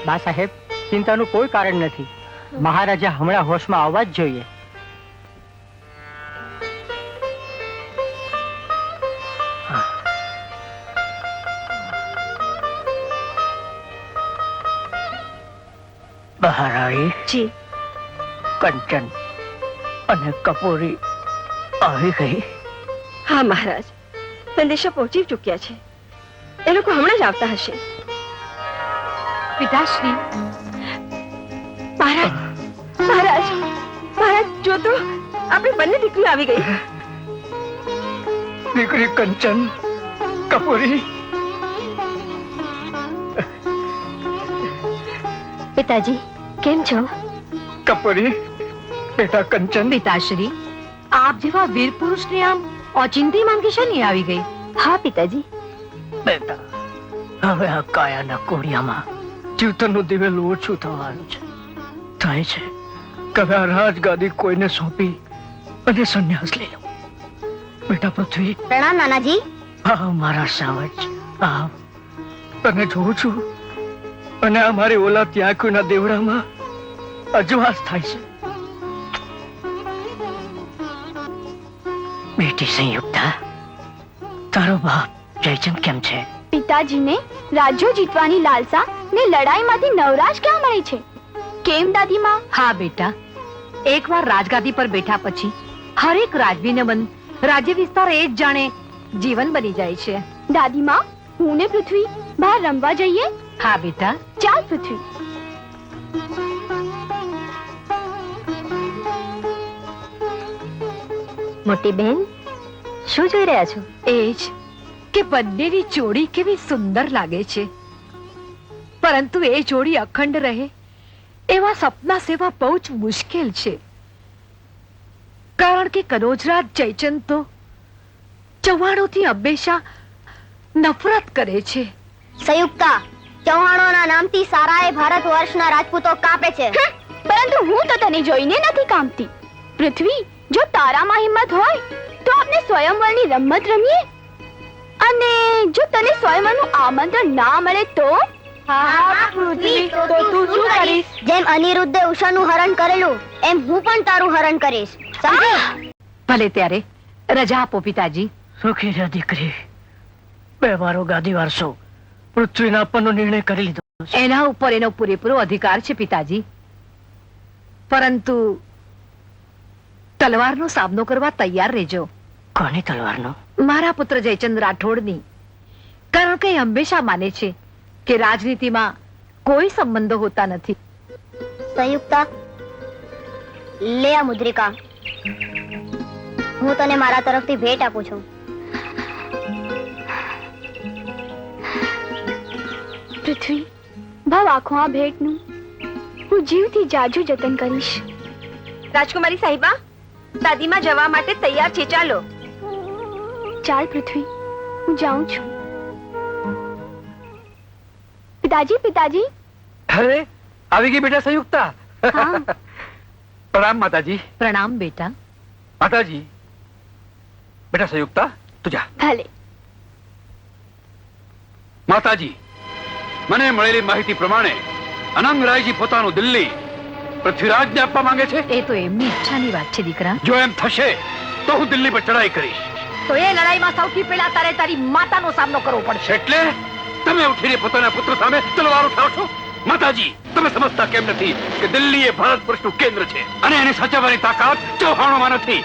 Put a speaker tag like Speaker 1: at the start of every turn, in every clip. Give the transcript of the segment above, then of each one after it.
Speaker 1: બા સાહેબ, ચિંતાનું કોઈ કારણ નથી. મહારાજા હમણાં હોશમાં આવવા જ જોઈએ. મહારાણી
Speaker 2: જી.
Speaker 1: કંચન અને કપૂરી આવી ગઈ.
Speaker 2: હા મહારાજ, સંદેશા પહોંચી ચૂક્યા છે. એ લોકો હમણાં જ આવતા હશે. પિતાશ્રી. મહારાજ, મહારાજ, મહારાજ, જો તો આપણી બંને દીકરીઓ આવી ગઈ.
Speaker 1: દીકરી કંચન, કપૂરી.
Speaker 2: પિતાજી કેમ છો?
Speaker 1: કપૂરી, બેટા કંચન.
Speaker 2: પિતાશ્રી, આપ જેવા વીર પુરુષને આમ ઓચિંતી માંગી છે ને આવી ગઈ. હા પિતાજી.
Speaker 1: બેટા, હવે આ કાયાના કોડિયામાં જીવતરનું દિવેલું ઓછું થવાનું છે. થાય છે કે હવે આ રાજગાદી કોઈને સોંપી અને સંન્યાસ લઈ લઉં. બેટા પૃથ્વી.
Speaker 2: પ્રણામ નાનાજી.
Speaker 1: હા મારા સાવજ, આવ. તને જોઉં છું અને આ મારી ઓલાદની આંખોના દેવડામાં અજવાસ થાય છે. બેટી સંયુક્તા, તારો બાપ જયચંદ કેમ છે?
Speaker 3: પિતાજીને રાજ્યો જીતવાની લાલસા ને લડાઈમાંથી નવરાશ ક્યાં મળે છે? કેમ દાદીમાં?
Speaker 2: હા બેટા, એકવાર રાજગાદી પર બેઠા પછી હરેક રાજવીને મન રાજ્ય વિસ્તાર એ જ જાણે જીવન બની જાય છે.
Speaker 3: દાદીમાં, હું ને પૃથ્વી બહાર રમવા જઈએ?
Speaker 2: હા બેટા.
Speaker 3: ચાલ પૃથ્વી.
Speaker 2: મોટી બહેન, શું જોઈ રહ્યા છો? એ જ કે બંનેની જોડી કેવી સુંદર લાગે છે, પરંતુ એ જોડી અખંડ રહે એવા સપના સેવા બહુ જ મુશ્કેલ છે. કારણ કે કનોજરાજ જયચંદ તો ચૌહાણોથી હંમેશા નફરત કરે છે.
Speaker 3: સંયુક્તા, ચૌહાણોના નામથી સારાએ ભારત વર્ષના રાજપૂતો કાપે છે, પરંતુ હું તો તને જોઈને નથી કામતી. પૃથ્વી, જો તારામાં હિંમત હોય તો આપણે સ્વયંવરની રમત રમીએ. અને જો તને સ્વયંવરનું આમંત્રણ ના મળે તો?
Speaker 2: હા પૃથ્વી, તો તું શું કરીશ?
Speaker 3: જેમ અનિરુદ્ધે ઉષાનું હરણ કરેલું એમ હું પણ તારું હરણ કરીશ. સમજી?
Speaker 2: ભલે ત્યારે રજા આપો પિતાજી.
Speaker 1: સુખી છે દીકરી. બે વારો ગાદી વારસો પૃથ્વીને આપવાનો નિર્ણય કરી લીધો.
Speaker 2: એના ઉપર એનો પૂરેપૂરો અધિકાર છે પિતાજી, પરંતુ તલવારનો સામનો કરવા તૈયાર રહેજો.
Speaker 1: કોની તલવારનો?
Speaker 2: મારા પુત્ર જયચંદ રાઠોડની. કારણ કે એ હંમેશા માને છે કે રાજનીતિમાં કોઈ સંબંધો હોતા નથી.
Speaker 3: સંયુક્તા, લે આ મુદ્રિકા. હું તને મારા તરફથી ભેટ આપું છું. પૃથ્વી, ભાવ આખો આ ભેટનું હું જીવથી જાજુ જતન કરીશ.
Speaker 2: રાજકુમારી સાહિબા, દાદીમાં જવા માટે તૈયાર છે, ચાલો.
Speaker 3: ચાલ પૃથ્વી, હું જાઉં છું. પિતાજી, પિતાજી.
Speaker 4: અરે, આવી ગઈ બેટા સંયુક્તા.
Speaker 3: હા.
Speaker 4: પ્રણામ માતાજી.
Speaker 2: પ્રણામ બેટા.
Speaker 4: માતાજી, બેટા સંયુક્તા તું જા.
Speaker 3: ભલે.
Speaker 4: માતાજી, મને મળેલી માહિતી પ્રમાણે અનંગરાયજી પોતાનું દિલ્હી પૃથ્વીરાજને આપવા માંગે છે.
Speaker 2: એ તો એમની ઈચ્છાની વાત છે દીકરા.
Speaker 4: જો એમ થશે તો હું દિલ્હી પર ચડાઈ કરીશ.
Speaker 2: તો એ લડાઈમાં સૌથી પહેલા તારે તારી માતાનો સામનો કરવો પડશે.
Speaker 4: એટલે તમે ઉઠીને પોતાના પુત્ર સામે તલવાર ઉઠાવશો? માતાજી, તમે સમજતા કેમ નથી કે દિલ્હી એ ભારત વર્ષનું કેન્દ્ર છે અને એને સાચવવાની તાકાત ચૌહાણોમાં નથી.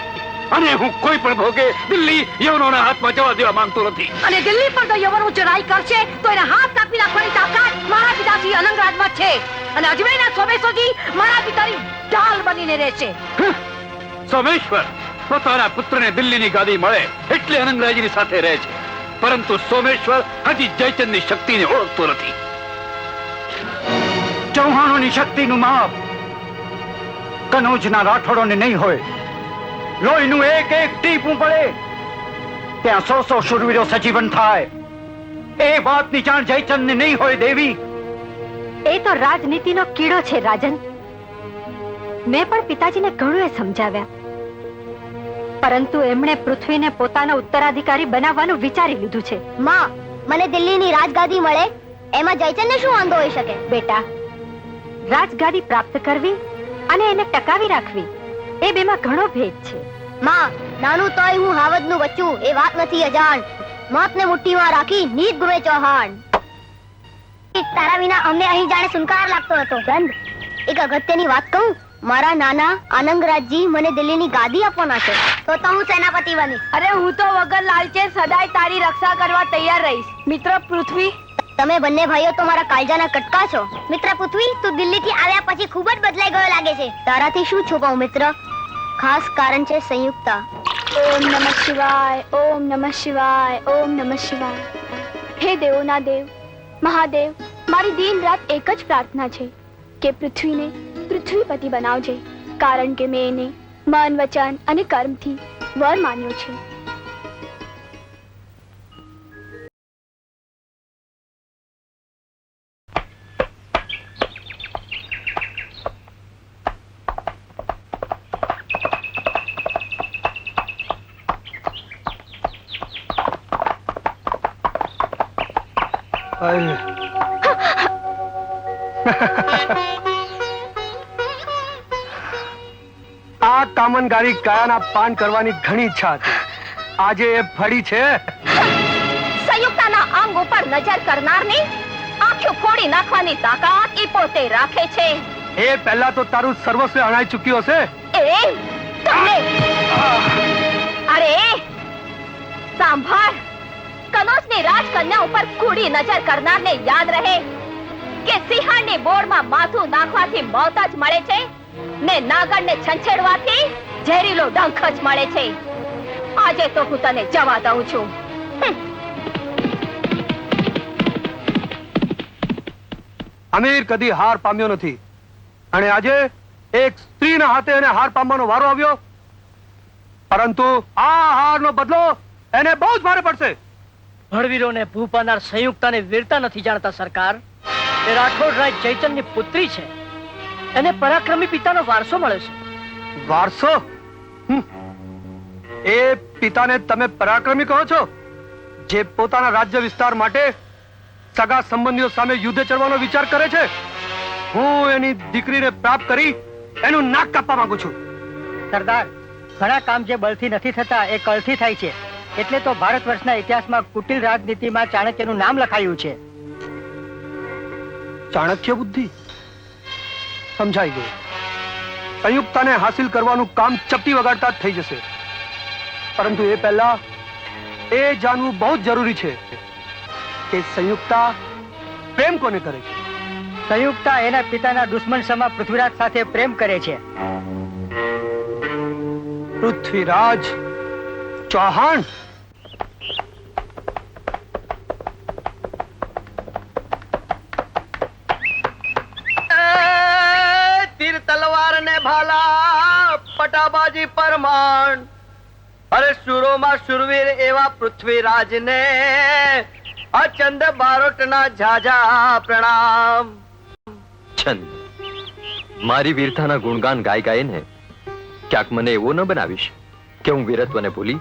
Speaker 4: અને હું કોઈ પણ ભોગે દિલ્હી યવનોના હાથમાં જવા દેવા માંગતો નથી.
Speaker 2: અને દિલ્હી પર જો યવનો ચડાઈ કરશે તો એના હાથ કાપી નાખવાની તાકાત મારા પિતાજી અનંગરાજમાં છે. અને અજમેરના સોમેશ્વરજી મારા પિતાની ઢાલ બનીને રહેશે.
Speaker 4: સોમેશ્વર પોતાના પુત્રને દિલ્હીની ગાદી મળે એટલે અનંગરાયજીની સાથે રહે છે, પરંતુ સોમેશ્વર હજી જયચંદની શક્તિને ઓળખતો નથી.
Speaker 5: ચૌહાણોની શક્તિનું માપ કનોજના રાઠોડોને નહીં હોય. લોહીનું એક એક ટીપું પડે ત્યાં 100 શૂરવીરો સજીવન થાય. એ વાતની જાણ જયચંદને નહીં હોય દેવી.
Speaker 3: એ તો રાજનીતિનો કીડો છે રાજન. મેં પણ પિતાજીને ઘણું સમજાવ્યા, પરંતુ એમણે પૃથ્વીને પોતાનો ઉત્તરાધિકારી બનાવવાનું વિચારી લીધું છે. માં, મને દિલ્હીની રાજગાદી મળે એમાં જયચંદને શું વાંધો હોઈ શકે? બેટા,
Speaker 2: રાજગાદી પ્રાપ્ત કરવી અને એને ટકાવી રાખવી એ બેમાં ઘણો ભેદ છે.
Speaker 3: માં, નાનું તોય હું હાવજનું બચ્ચું એ વાત નથી અજાણ. મોતને મુઠ્ઠીમાં રાખી નીત ગુવે ચૌહાણ. તારા વિના અમને અહીં જાણે સુનકાર લાગતો હતો. ગંધ, એક અગત્યની વાત કહું. મારા નાના આનંદરાજજી મને દિલ્હીની ગાદી આપવાના છે. તો હું સેનાપતિ બનીશ.
Speaker 2: અરે હું તો વગર લાલચે સદાય તારી રક્ષા કરવા તૈયાર રહીશ. મિત્ર પૃથ્વી,
Speaker 3: તમે બંને ભાઈઓ તો મારા કાળજાના કટકા છો. મિત્ર પૃથ્વી, તું દિલ્હીથી આવ્યા પછી ખૂબ જ બદલાઈ ગયો લાગે છે. તારાથી શું છુપાવું મિત્ર? ખાસ કારણ છે સંયુક્તા.
Speaker 6: ઓમ નમઃ શિવાય, ઓમ નમઃ શિવાય, ઓમ નમઃ શિવાય. હે દેવોના દેવ મહાદેવ, મારી દિન રાત એક જ પ્રાર્થના છે કે પૃથ્વીને પૃથ્વીપતિ બનાવજે, કારણ કે મેં એને મન, વચન અને કર્મથી વર માન્યો છે.
Speaker 7: આ કામનગારી કાયાના પાન કરવાની ઘણી ઈચ્છા હતી. આજે એ ફળી છે.
Speaker 2: સંયુક્તાના અંગ ઉપર નજર કરનારની આંખો ફોડી નાખવાની તાકાત ઈ પોતે રાખે છે.
Speaker 7: એ પહેલા તો તારું સર્વસ્વ અણાઈ ચૂક્યું હશે.
Speaker 2: એ તમને અરે સાંભળ, કનોજની રાજકન્યા ઉપર કૂડી નજર કરનારને યાદ રહે કે સિંહણની બોળમાં માથું નાખવાથી મોત જ મળે છે ને નાગણને છંછેડવાથી ઝેરીલો ડંખ જ મળે છે. આજે તો હું તને જવા દઉં છું.
Speaker 7: અમીર કદી હાર પામ્યો નથી અને આજે એક સ્ત્રીના હાથે એને હાર પામવાનો વારો આવ્યો. પરંતુ આ હારનો બદલો એને બહુ જ ભારે પડશે.
Speaker 1: ભણવીરોને ભૂ પાનાર સંયુક્તાને વીરતા નથી જાણતા સરકાર. એ રાઠોડ રાજ જયચંદની પુત્રી છે. એને પરાક્રમી પિતાનો વારસો મળે છે.
Speaker 7: વારસો? એ પિતાને તમે પરાક્રમી કહો છો, જે પોતાના રાજ્ય વિસ્તાર માટે સગા સંબંધીઓ સામે યુદ્ધે ચડવાનો વિચાર કરે છે? હું એની દીકરીને પ્રાપ્ત કરી એનું નાક કાપવા માંગુ છું.
Speaker 1: સરદાર, ઘણા કામ જે બળથી નથી થતા એ કળથી થાય છે. એટલે તો ભારત વર્ષના ઇતિહાસમાં કુટિલ રાજનીતિમાં ચાણક્યનું નામ લખાયું છે.
Speaker 7: ચાણક્ય બુદ્ધિ સમજાઈ ગયું. સંયુક્તાને હાસિલ કરવાનું કામ ચપટી વગાડતા જ થઈ જશે. પરંતુ એ પહેલા એ જાણવું બહુ જ જરૂરી છે કે સંયુક્તા પ્રેમ કોને કરે છે.
Speaker 1: સંયુક્તા એના પિતાના દુશ્મન સમા પૃથ્વીરાજ સાથે પ્રેમ કરે છે.
Speaker 7: પૃથ્વીરાજ ચૌહાણ?
Speaker 5: તીર તલવાર ને ભાલા પટાબાજી પરમાણ, અરે શુરોમાં શુરવીર એવા પૃથ્વીરાજ ને અચંદ બારોટના ઝાઝા પ્રણામ.
Speaker 8: છંદ, મારી વીરતાના ગુણગાન ગાય ગાયને ક્યાંક મને એવો ન બનાવીશ કે હું વીરત્વને ભૂલી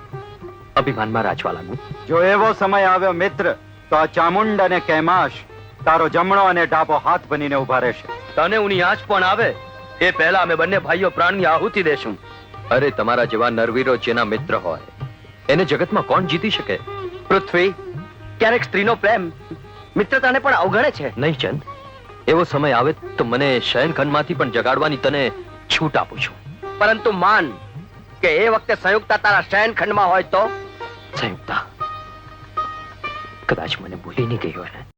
Speaker 8: અભિમાનમાં રાચવા લાગુ.
Speaker 5: જો એવો સમય આવ્યો મિત્ર, તો આ ચામુંડ અને કૈમાશ તારો જમણો અને ડાબો હાથ બનીને ઉભા રહેશે.
Speaker 8: તને ઉની આંચ પણ આવે એ પહેલા અમે બંને ભાઈઓ પ્રાણની આહુતિ દેશું. અરે તમારા જેવા નરવીરો જેના મિત્ર હોય એને જગતમાં કોણ જીતી શકે?
Speaker 5: પૃથ્વી, ક્યારેક સ્ત્રીનો પ્રેમ મિત્રતાને પણ અવગણે છે.
Speaker 8: નહીં ચંદ, એવો સમય આવે તો મને શયનખંડમાંથી પણ જગાડવાની તને છૂટ આપું છું.
Speaker 5: પરંતુ માન કે એ વખતે સંયુક્તા તારા શયનખંડમાં હોય તો?
Speaker 8: સંયુક્તા કદાચ મને ભૂલી નહીં ગઈ હોય ને